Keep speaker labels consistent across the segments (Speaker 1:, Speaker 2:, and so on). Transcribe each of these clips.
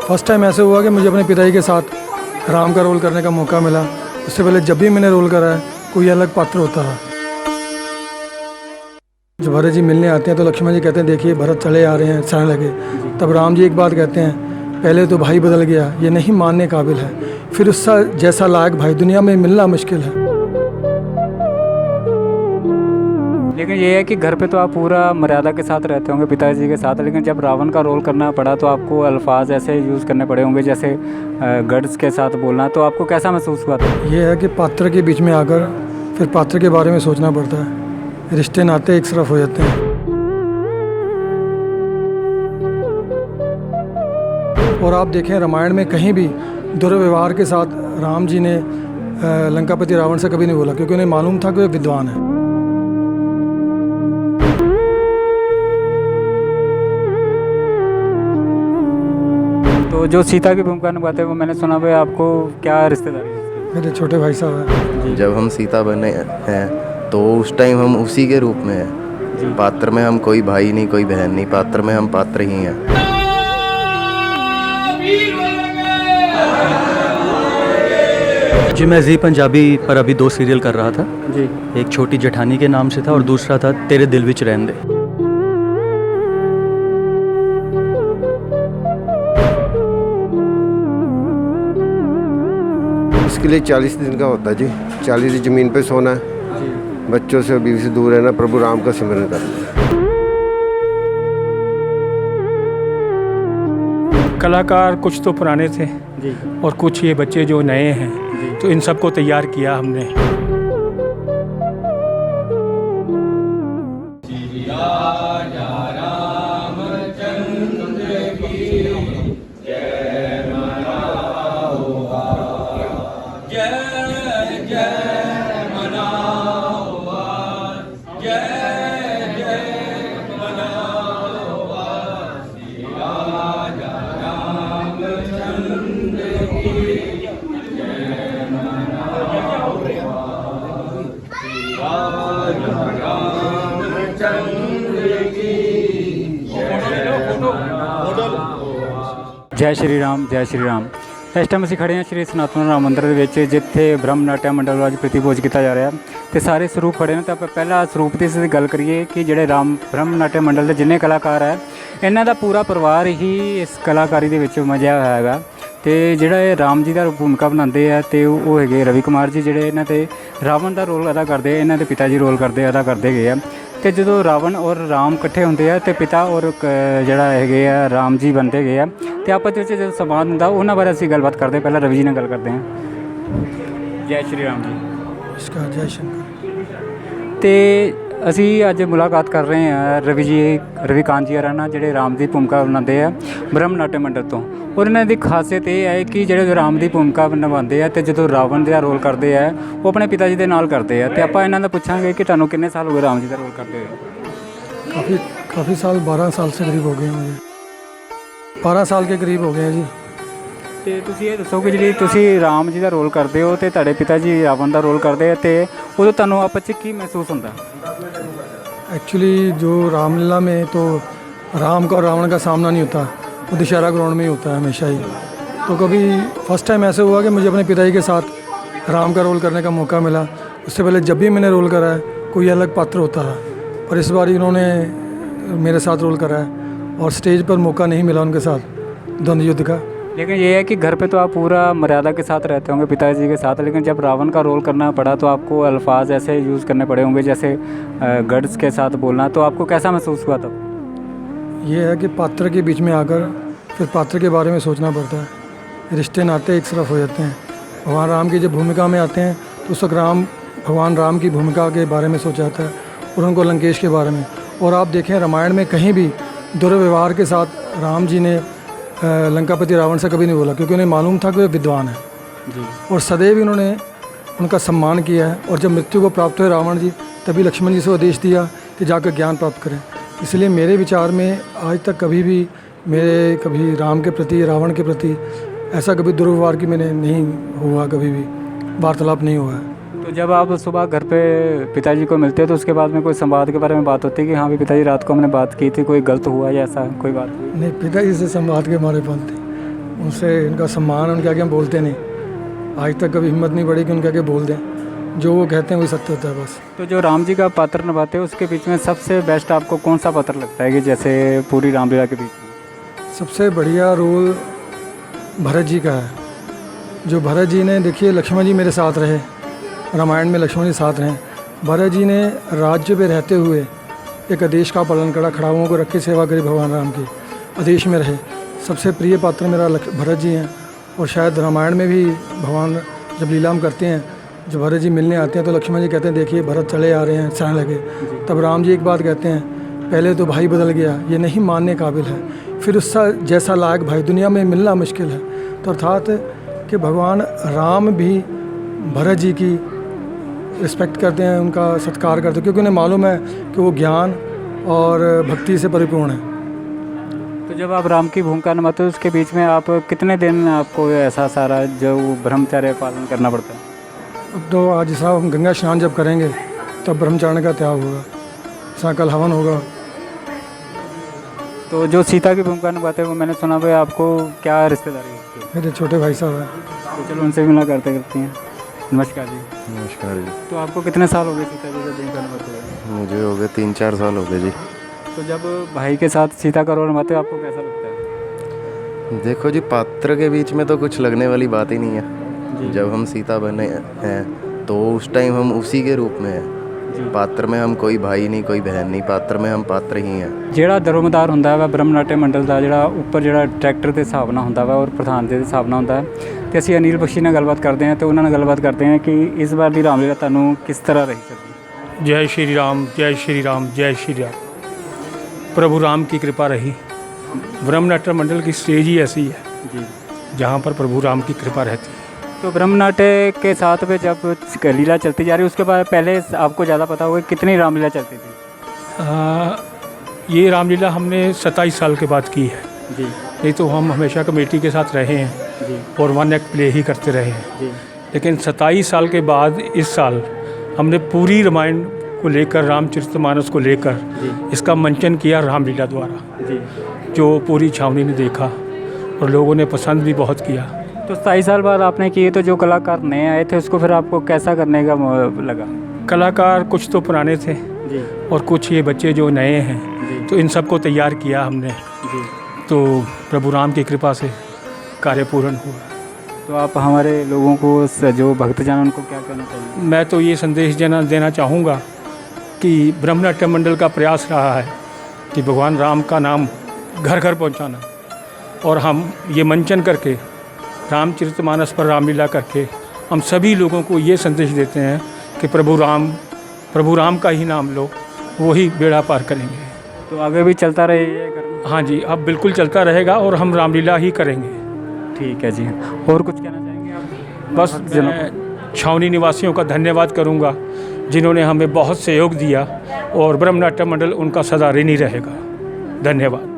Speaker 1: First time ऐसे हुआ कि मुझे अपने पिताजी के साथ राम का रोल करने का मौका मिला। उससे पहले जब भी मैंने रोल करा है कोई अलग पात्र होता था। जब भरत जी मिलने आते हैं तो लक्ष्मण जी कहते हैं देखिए भरत चले आ रहे हैं, चलने लगे। तब राम जी एक बात कहते हैं, पहले तो भाई बदल गया, ये नहीं मानने काबिल है, फिर उसका जैसा लायक भाई दुनिया में मिलना मुश्किल है।
Speaker 2: लेकिन ये है कि घर पे तो आप पूरा मर्यादा के साथ रहते होंगे पिताजी के साथ, लेकिन जब रावण का रोल करना पड़ा तो आपको अल्फाज ऐसे यूज़ करने पड़े होंगे जैसे गट्स के साथ बोलना, तो आपको कैसा महसूस हुआ था?
Speaker 1: ये है कि पात्र के बीच में आकर फिर पात्र के बारे में सोचना पड़ता है, रिश्ते नाते एक तरफ हो जाते हैं। और आप देखें रामायण में कहीं भी दुर्व्यवहार के साथ राम जी ने लंकापति रावण से कभी नहीं बोला, क्योंकि उन्हें मालूम था कि वे विद्वान है।
Speaker 2: तो जो सीता की भूमिका निभाते हैं वो मैंने सुना भाई आपको क्या रिश्तेदारी है?
Speaker 1: मेरे छोटे भाई साहब हैं।
Speaker 3: जब हम सीता बने हैं तो उस टाइम हम उसी के रूप में हैं। पात्र में हम कोई भाई नहीं, कोई बहन नहीं, पात्र में हम पात्र ही हैं।
Speaker 4: जी मैं जी पंजाबी पर अभी 2 सीरियल कर रहा था
Speaker 2: जी।
Speaker 4: एक छोटी जेठानी के नाम से था और दूसरा था तेरे दिल विच रहन दे।
Speaker 5: इसके लिए 40 दिन का होता है जी। 40 दिन ज़मीन पे सोना है, बच्चों से बीवी से दूर रहना, प्रभु राम का सिमरन करना।
Speaker 6: कलाकार कुछ तो पुराने थे
Speaker 2: जी।
Speaker 6: और कुछ ये बच्चे जो नए हैं, तो इन सबको तैयार किया हमने।
Speaker 2: जय श्री राम, जय श्री राम। इस टाइम ਅਸੀਂ ਖੜੇ ਹਾਂ ਸ਼੍ਰੀ ਸਨਾਤਨ ਰਾਮ ਮੰਦਿਰ ਦੇ ਵਿੱਚ, ਜਿੱਥੇ ਬ੍ਰਹਮ ਨਾਟਯ ਮੰਡਲ ਵੱਲੋਂ ਅੱਜ ਪ੍ਰਤੀਭੋਜ ਕੀਤਾ ਜਾ ਰਿਹਾ ਤੇ ਸਾਰੇ ਸਰੂਪ ਖੜੇ ਨੇ। ਤਾਂ ਆਪਾਂ ਪਹਿਲਾਂ ਸਰੂਪ ਦੀ ਅਸੀਂ ਗੱਲ ਕਰੀਏ ਕਿ ਜਿਹੜੇ ਬ੍ਰਹਮ ਨਾਟਯ ਮੰਡਲ ਦੇ ਜਿੰਨੇ ਕਲਾਕਾਰ ਹੈ ਇਹਨਾਂ ਦਾ ਪੂਰਾ ਪਰਿਵਾਰ ਹੀ ਇਸ ਕਲਾਕਾਰੀ ਦੇ ਵਿੱਚ ਮਜ਼ਾ ਹੋਇਆ ਹੈਗਾ। ਤੇ ਜਿਹੜਾ ਇਹ ਰਾਮ ਜੀ ਦਾ ਭੂਮਿਕਾ ਬਣਾਉਂਦੇ ਆ ਤੇ ਉਹ ਹੈਗੇ ਰਵੀ ਕੁਮਾਰ ਜੀ, ਜਿਹੜੇ ਇਹਨਾਂ ਤੇ ਰਾਵਣ ਦਾ ਰੋਲ ਅਦਾ ਕਰਦੇ, ਇਹਨਾਂ ਦੇ ਪਿਤਾ ਜੀ ਰੋਲ ਅਦਾ ਕਰਦੇ ਗਏ ਆ। ਤੇ ਜਦੋਂ ਰਾਵਣ ਔਰ ਰਾਮ ਇਕੱਠੇ ਹੁੰਦੇ ਆ ਤੇ ਪਿਤਾ ਔਰ ਜਿਹੜਾ ਹੈਗੇ ਆ ਰਾਮ ਜੀ ਬਣਦੇ ਗਏ ਆ ਤੇ ਆਪਸ ਵਿੱਚ ਜਦੋਂ ਸੰਵਾਦ ਹੁੰਦਾ ਉਹਨਾਂ ਬਾਰੇ ਅਸੀਂ ਗੱਲਬਾਤ ਕਰਦੇ। ਪਹਿਲਾਂ ਰਵੀ ਜੀ ਨਾਲ ਗੱਲ ਕਰਦੇ ਹਾਂ। ਜੈ ਸ਼੍ਰੀ ਰਾਮ ਜੀ।
Speaker 1: इसका जय शंकर।
Speaker 2: ਤੇ ਅਸੀਂ ਅੱਜ ਮੁਲਾਕਾਤ ਕਰ ਰਹੇ ਹਾਂ ਰਵੀ ਕਾਂਤ ਜੀ ਨਾਲ, ਜਿਹੜੇ ਰਾਮ ਦੀ ਭੂਮਿਕਾ ਬਣਾਉਂਦੇ ਆ ਬ੍ਰਹਮ ਨਾਟਯ ਮੰਡਲ ਤੋਂ। ਔਰ ਇਹਨਾਂ ਦੀ ਖਾਸੀਅਤ ਇਹ ਹੈ ਕਿ ਜਿਹੜੇ ਰਾਮ ਦੀ ਭੂਮਿਕਾ ਨਿਭਾਉਂਦੇ ਆ ਤੇ ਜਦੋਂ ਰਾਵਣ ਦਾ ਰੋਲ ਕਰਦੇ ਆ ਉਹ ਆਪਣੇ ਪਿਤਾ ਜੀ ਦੇ ਨਾਲ ਕਰਦੇ ਆ। ਤੇ ਆਪਾਂ ਇਹਨਾਂ ਦਾ ਪੁੱਛਾਂਗੇ ਕਿ ਤੁਹਾਨੂੰ ਕਿੰਨੇ ਸਾਲ ਹੋ ਗਏ ਰਾਮ ਜੀ ਦਾ ਰੋਲ ਕਰਦੇ ਹੋਏ?
Speaker 1: काफ़ी साल, 12 साल से करीब हो गए हैं मुझे। 12 साल के करीब हो गए हैं जी।
Speaker 2: ਤੇ ਤੁਸੀਂ ਇਹ ਦੱਸੋ ਕਿ ਜਿਹੜੀ ਤੁਸੀਂ ਰਾਮ ਜੀ ਦਾ ਰੋਲ ਕਰਦੇ ਹੋ ਤੇ ਤੁਹਾਡੇ ਪਿਤਾ ਜੀ ਰਾਵਣ ਦਾ ਰੋਲ ਕਰਦੇ ਆ, ਤੇ ਉਦੋਂ ਤੁਹਾਨੂੰ ਆਪਸ 'ਚ ਕੀ ਮਹਿਸੂਸ ਹੁੰਦਾ?
Speaker 1: एक्चुअली जो रामलीला में तो राम का और रावण का सामना नहीं होता, वो दशहरा ग्राउंड में ही होता है हमेशा ही। तो कभी फर्स्ट टाइम ऐसे हुआ कि मुझे अपने पिताजी के साथ राम का रोल करने का मौका मिला। उससे पहले जब भी मैंने रोल करा है कोई अलग पात्र होता था, पर इस बार इन्होंने मेरे साथ रोल करा है और स्टेज पर मौका नहीं मिला उनके साथ द्वंद्व युद्ध का।
Speaker 2: लेकिन ये है कि घर पे तो आप पूरा मर्यादा के साथ रहते होंगे पिताजी के साथ, लेकिन जब रावण का रोल करना पड़ा तो आपको अल्फाज ऐसे यूज़ करने पड़े होंगे जैसे गट्स के साथ बोलना, तो आपको कैसा महसूस हुआ तब?
Speaker 1: ये है कि पात्र के बीच में आकर फिर पात्र के बारे में सोचना पड़ता है, रिश्ते नाते एक तरफ हो जाते हैं। भगवान राम की जब भूमिका में आते हैं तो उस वक्त भगवान राम की भूमिका के बारे में सोचा जाता है और उनको लंकेश के बारे में। और आप देखें रामायण में कहीं भी दुर्व्यवहार के साथ राम जी ने लंकापति रावण से कभी नहीं बोला, क्योंकि उन्हें मालूम था कि वे विद्वान हैं
Speaker 2: जी।
Speaker 1: और सदैव इन्होंने उनका सम्मान किया है। और जब मृत्यु को प्राप्त हुए रावण जी, तभी लक्ष्मण जी से आदेश दिया कि जाकर ज्ञान प्राप्त करें। इसलिए मेरे विचार में आज तक कभी राम के प्रति, रावण के प्रति ऐसा कभी दुर्व्यवहार की मैंने नहीं हुआ, कभी भी वार्तालाप नहीं हुआ है।
Speaker 2: तो जब आप सुबह घर पे पिताजी को मिलते हो तो उसके बाद में कोई संवाद के बारे में बात होती है कि हाँ भी पिताजी रात को हमने बात की थी, कोई गलत हुआ या ऐसा कोई बात हुई?
Speaker 1: नहीं, पिताजी से संवाद के हमारे बनते, उनसे इनका सम्मान है, उनके आगे हम बोलते नहीं। आज तक कभी हिम्मत नहीं पड़ी कि उनके आगे बोल दें, जो वो कहते हैं वही सत्य होता है बस।
Speaker 2: तो जो राम जी का पात्र निभाते हैं उसके बीच में सबसे बेस्ट आपको कौन सा पात्र लगता है कि जैसे पूरी रामलीला के बीच में?
Speaker 1: सबसे बढ़िया रोल भरत जी का है। जो भरत जी ने, देखिए लक्ष्मण जी मेरे साथ रहे, रामायण में लक्ष्मण जी साथ रहे। भरत जी ने राज्य पे रहते हुए एक आदेश का पालन करा, खड़ाओं को रख के सेवा करी भगवान राम की, आदेश में रहे। सबसे प्रिय पात्र मेरा भरत जी हैं। और शायद रामायण में भी भगवान जब लीलाम करते हैं, जब भरत जी मिलने आते हैं तो लक्ष्मण जी कहते हैं देखिए भरत चले आ रहे हैं, सहने लगे। तब राम जी एक बात कहते हैं, पहले तो भाई बदल गया, ये नहीं मानने काबिल है, फिर उसका जैसा लायक भाई दुनिया में मिलना मुश्किल है। तो अर्थात कि भगवान राम भी भरत जी की रिस्पेक्ट करते हैं, उनका सत्कार करते हैं, क्योंकि उन्हें मालूम है कि वो ज्ञान और भक्ति से परिपूर्ण है।
Speaker 2: तो जब आप राम की भूमिका निभाते हो उसके बीच में आप कितने दिन आपको ऐसा सारा जो ब्रह्मचर्य पालन करना पड़ता है?
Speaker 1: अब तो आज साहब हम गंगा स्नान जब करेंगे तब ब्रह्मचारण का त्याग होगा, कल हवन होगा।
Speaker 2: तो जो सीता की भूमिका निभाते हैं वो मैंने सुना भाई आपको क्या रिश्तेदारी है उसकी?
Speaker 1: मेरे छोटे भाई साहब हैं।
Speaker 2: तो चलो उनसे मिला करते हैं। नमस्कार जी।
Speaker 3: नमस्कार जी।
Speaker 2: तो आपको कितने साल हो गए सीता जी का भूमिका निभाते हुए?
Speaker 3: मुझे हो गए 3-4 साल हो गए जी।
Speaker 2: तो जब भाई के साथ सीता का रोल निभाते हो आपको कैसा लगता है?
Speaker 3: देखो जी, पात्र के बीच में तो कुछ लगने वाली बात ही नहीं है। जब हम सीता बने हैं तो उस टाइम हम उसी के रूप में हैं। पात्र में हम कोई भाई नहीं, कोई बहन नहीं, पात्र में हम पात्र ही हैं।
Speaker 2: ਜਿਹੜਾ ਦਰੋਮਦਾਰ ਹੁੰਦਾ ਵਾ ਬ੍ਰਹਮ ਨਾਟਯ ਮੰਡਲ ਦਾ, ਜਿਹੜਾ ਉੱਪਰ ਜਿਹੜਾ ਡਾਇਰੈਕਟਰ ਦੇ ਹਿਸਾਬ ਨਾਲ ਹੁੰਦਾ ਵਾ ਔਰ ਪ੍ਰਧਾਨ ਦੇ ਹਿਸਾਬ ਨਾਲ ਹੁੰਦਾ ਹੈ। ਤੇ ਅਸੀਂ ਅਨੀਲ ਬਖਸ਼ੀ ਨਾਲ ਗੱਲਬਾਤ ਕਰਦੇ ਹਾਂ ਤੇ ਉਹਨਾਂ ਨਾਲ ਗੱਲਬਾਤ ਕਰਦੇ ਹਾਂ ਕਿ ਇਸ ਵਾਰ ਦੀ ਰਾਮਲੀਲਾ ਤੁਹਾਨੂੰ ਕਿਸ ਤਰ੍ਹਾਂ ਰਹੀ ਸਕਦੀ?
Speaker 6: जय श्री राम, जय श्री राम, जय श्री राम। प्रभु राम की कृपा रही। ब्रह्म नाट्य मंडल की स्टेज ही ऐसी है
Speaker 2: जी,
Speaker 6: जहाँ पर प्रभु राम की कृपा रहती है।
Speaker 2: तो ब्रह्म नाट्य के साथ में जब लीला चलती जा रही है उसके बाद पहले आपको ज़्यादा पता होगा कितनी रामलीला चलती थी?
Speaker 6: ये रामलीला हमने 27 साल के बाद की है
Speaker 2: जी
Speaker 6: नहीं तो हम हमेशा कमेटी के साथ रहे हैं
Speaker 2: जी
Speaker 6: और वन एक्ट प्ले ही करते रहे हैं।
Speaker 2: जी।
Speaker 6: लेकिन 27 साल के बाद इस साल हमने पूरी रामायण को लेकर, रामचरितमानस को लेकर इसका मंचन किया रामलीला द्वारा,
Speaker 2: जी।
Speaker 6: जो पूरी छावनी ने देखा और लोगों ने पसंद भी बहुत किया।
Speaker 2: तो 27 साल बाद आपने किए, तो जो कलाकार नए आए थे उसको फिर आपको कैसा करने का लगा?
Speaker 6: कलाकार कुछ तो पुराने थे
Speaker 2: जी
Speaker 6: और कुछ ये बच्चे जो नए हैं,
Speaker 2: जी
Speaker 6: तो इन सबको तैयार किया हमने।
Speaker 2: जी।
Speaker 6: तो प्रभु राम की कृपा से कार्य पूर्ण हुआ।
Speaker 2: तो आप हमारे लोगों को जो भक्तजन उनको क्या कहना चाहिए?
Speaker 6: मैं तो ये संदेश देना चाहूँगा कि ब्रह्मनाट्य मंडल का प्रयास रहा है कि भगवान राम का नाम घर घर पहुँचाना, और हम ये मंचन करके रामचरितमानस पर रामलीला करके हम सभी लोगों को ये संदेश देते हैं कि प्रभु राम का ही नाम लो, वही बेड़ा पार करेंगे।
Speaker 2: तो आगे भी चलता रहे ये कर्म?
Speaker 6: हाँ जी, अब बिल्कुल चलता रहेगा और हम रामलीला ही करेंगे।
Speaker 2: ठीक है जी। और कुछ कहना चाहेंगे आप?
Speaker 6: बस मैं छावनी निवासियों का धन्यवाद करूंगा जिन्होंने हमें बहुत सहयोग दिया, और ब्रह्मनाट्य मंडल उनका सदा ऋणी रहेगा। धन्यवाद।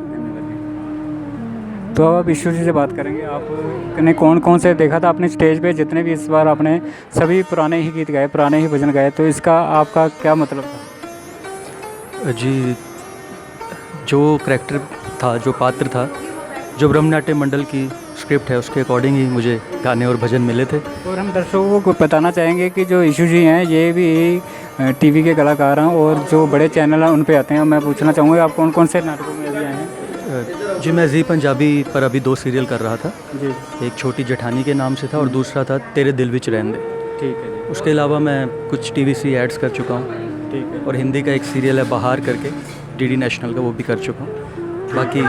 Speaker 2: तो अब ईश्वर जी से बात करेंगे। आपने कौन कौन से देखा था आपने स्टेज पे? जितने भी इस बार आपने सभी पुराने ही गीत गाए, पुराने ही भजन गाए, तो इसका आपका क्या मतलब था?
Speaker 4: जी, जो करैक्टर था, जो पात्र था, जो ब्रह्मनाट्य मंडल की स्क्रिप्ट है उसके अकॉर्डिंग ही मुझे गाने और भजन मिले थे।
Speaker 2: और हम दर्शकों को बताना चाहेंगे कि जो ईशू जी हैं ये भी टीवी के कलाकार हैं और जो बड़े चैनल हैं उन पे आते हैं। मैं पूछना चाहूँगा आप कौन कौन से नाटकों में अभी आए हैं?
Speaker 4: जी, मैं जी पंजाबी पर अभी 2 सीरियल कर रहा था।
Speaker 2: जी
Speaker 4: एक छोटी जेठानी के नाम से था और दूसरा था तेरे दिल विच रहन दे।
Speaker 2: ठीक है जी।
Speaker 4: उसके अलावा मैं कुछ TVC एड्स कर चुका हूँ,
Speaker 2: ठीक है।
Speaker 4: और हिंदी का एक सीरियल है बहार करके, DD नेशनल का, वो भी कर चुका हूँ। बाकी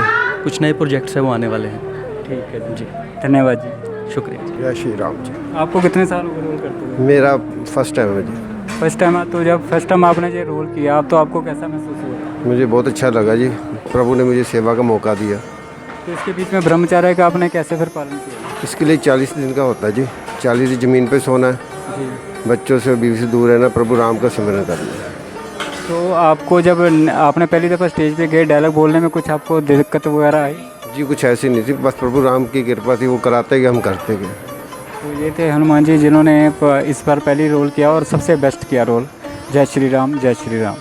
Speaker 4: कुछ नए प्रोजेक्ट्स हैं वो आने वाले हैं।
Speaker 2: ठीक है जी, धन्यवाद जी,
Speaker 4: शुक्रिया।
Speaker 5: जय श्री राम जी।
Speaker 2: आपको कितने साल हुए रोल करते हुए?
Speaker 5: मेरा फर्स्ट टाइम है जी।
Speaker 2: First time? तो जब फर्स्ट टाइम आपने ये रोल किया तो आपको कैसा महसूस हुआ?
Speaker 5: मुझे बहुत अच्छा लगा जी, प्रभु ने मुझे सेवा का मौका दिया।
Speaker 2: तो इसके बीच में ब्रह्मचर्य का आपने कैसे फिर पालन किया?
Speaker 5: इसके लिए 40 दिन का होता है जी। 40 दिन ज़मीन पे सोना है,
Speaker 2: जी।
Speaker 5: बच्चों से बीवी से दूर रहना, प्रभु राम का सिमरन करना है।
Speaker 2: तो आपको जब आपने पहली दफ़ा स्टेज पे गए, डायलॉग बोलने में कुछ आपको दिक्कत वगैरह आई?
Speaker 5: जी कुछ ऐसी नहीं थी, बस प्रभु राम की कृपा थी, वो कराते गए, हम करते गए।
Speaker 2: तो ये थे हनुमान जी जिन्होंने इस बार पहली रोल किया और सबसे बेस्ट किया रोल। जय श्री राम, जय श्री राम।